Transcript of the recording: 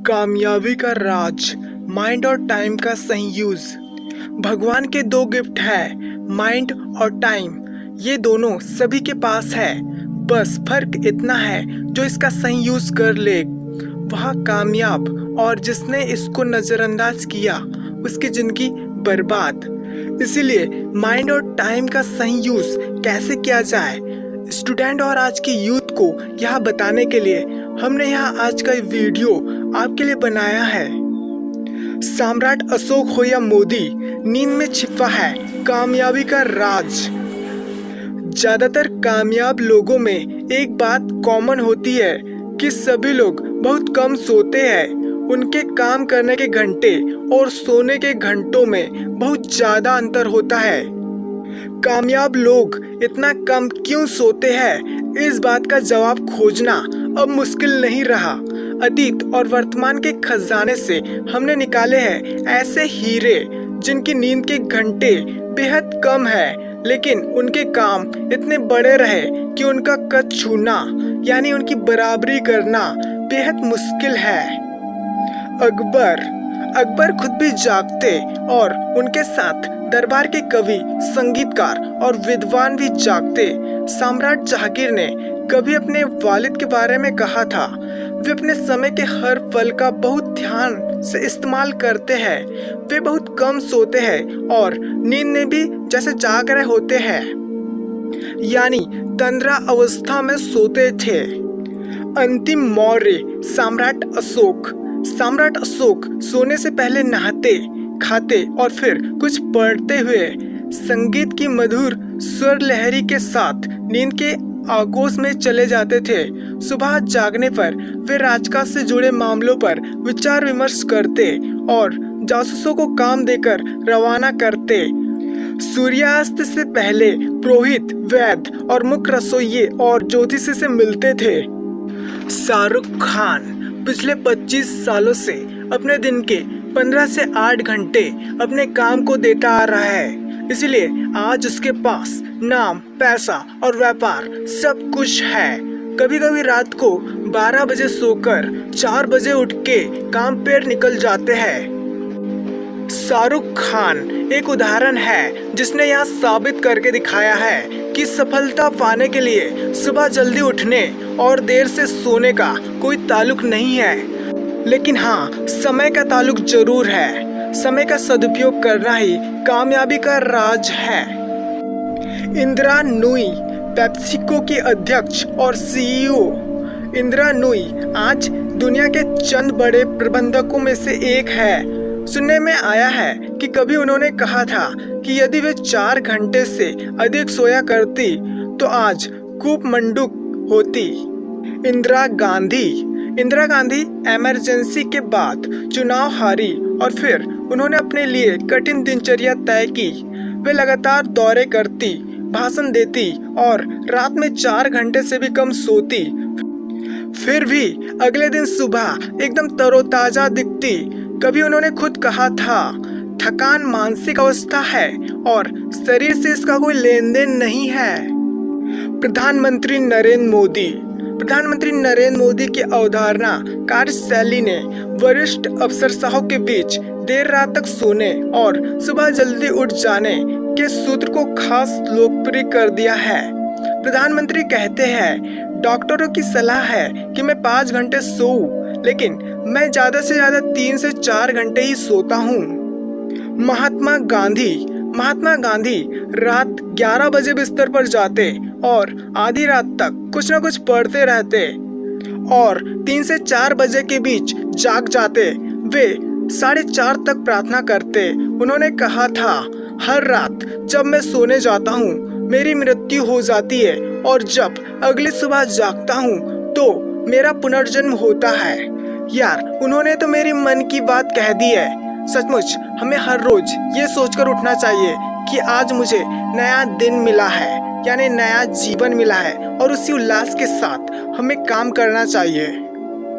कामयाबी का राज माइंड और टाइम का सही यूज। भगवान के दो गिफ्ट है, माइंड और टाइम। ये दोनों सभी के पास है, बस फर्क इतना है जो इसका सही यूज कर ले वह कामयाब, और जिसने इसको नजरअंदाज किया उसकी जिंदगी बर्बाद। इसीलिए माइंड और टाइम का सही यूज कैसे किया जाए, स्टूडेंट और आज की यूथ को यह बताने के लिए हमने यहाँ आज का वीडियो आपके लिए बनाया है। सम्राट अशोक हो या मोदी, नींद में छिपा है कामयाबी का राज। ज्यादातर कामयाब लोगों में एक बात कॉमन होती है कि सभी लोग बहुत कम सोते हैं। उनके काम करने के घंटे और सोने के घंटों में बहुत ज्यादा अंतर होता है। कामयाब लोग इतना कम क्यों सोते हैं, इस बात का जवाब खोजना अब मुश्किल नहीं रहा। अतीत और वर्तमान के खजाने से हमने निकाले हैं ऐसे हीरे जिनकी नींद के घंटे बेहद कम है, लेकिन उनके काम इतने बड़े रहे कि उनका कद छूना यानी उनकी बराबरी करना बेहद मुश्किल है। अकबर खुद भी जागते और उनके साथ दरबार के कवि, संगीतकार और विद्वान भी जागते। सम्राट जहांगीर ने कभी अपने वालिद के बारे में कहा था, वे अपने समय के हर पल का बहुत ध्यान से इस्तेमाल करते हैं। वे बहुत कम सोते हैं और नींद में भी जैसे जाग रहे होते हैं, यानी तंद्रा अवस्था में सोते थे। अंतिम मौर्य सम्राट अशोक सोने से पहले नहाते, खाते और फिर कुछ पढ़ते हुए संगीत की मधुर स्वर लहरी के साथ नींद के आगोश में चले जाते थे। सुबह जागने पर वे राजकाज से जुड़े मामलों पर विचार विमर्श करते और जासूसों को काम देकर रवाना करते। सूर्यास्त से पहले पुरोहित, वैद्य और मुख्य रसोइये और ज्योतिषी से मिलते थे। शाहरुख खान पिछले 25 सालों से अपने दिन के 15 से 8 घंटे अपने काम को देता आ रहा है, इसलिए आज उसके पास नाम, पैसा और व्यापार सब कुछ है। कभी कभी रात को 12 बजे सोकर 4 बजे उठ के काम पर निकल जाते हैं। शाहरुख खान एक उदाहरण है जिसने यहाँ साबित करके दिखाया है कि सफलता पाने के लिए सुबह जल्दी उठने और देर से सोने का कोई ताल्लुक नहीं है, लेकिन हाँ, समय का ताल्लुक जरूर है। समय का सदुपयोग करना ही कामयाबी का राज है। इंदिरा नूई, पेप्सिको की अध्यक्ष और सीईओ। इंदिरा नूई आज दुनिया के चंद बड़े प्रबंधकों में से एक है। सुनने में आया है कि कभी उन्होंने कहा था कि यदि वे 4 घंटे से अधिक सोया करती तो आज कूपमंडूक होती। इंदिरा गांधी इमरजेंसी के बाद चुनाव हारी और फिर उन्होंने अपने लिए कठिन दिनचर्या तय की। वे लगातार दौरे करती, भाषण देती और रात में 4 घंटे से भी कम सोती। फिर भी अगले दिन सुबह एकदम तरोताजा दिखती। कभी उन्होंने खुद कहा था, थकान मानसिक अवस्था है और शरीर से इसका कोई लेन देन नहीं है। प्रधानमंत्री नरेंद्र मोदी की अवधारणा कार्यशैली ने वरिष्ठ अफसरशाहों के बीच देर रात तक सोने और सुबह जल्दी उठ जाने के सूत्र को खास लोकप्रिय कर दिया है। प्रधानमंत्री कहते हैं, डॉक्टरों की सलाह है कि मैं 5 घंटे सोऊं, लेकिन मैं ज्यादा से ज्यादा 3 से 4 घंटे ही सोता हूँ। महात्मा गांधी रात 11 बजे बिस्तर पर जाते और आधी रात तक कुछ न कुछ पढ़ते रहते और 3 से 4 बजे के बीच जाग जाते। वे 4:30 तक प्रार्थना करते। उन्होंने कहा था, हर रात जब मैं सोने जाता हूँ मेरी मृत्यु हो जाती है और जब अगली सुबह जागता हूँ तो मेरा पुनर्जन्म होता है। यार, उन्होंने तो मेरी मन की बात कह दी है। सचमुच हमें हर रोज ये सोचकर उठना चाहिए कि आज मुझे नया दिन मिला है, यानी नया जीवन मिला है, और उसी उल्लास के साथ हमें काम करना चाहिए।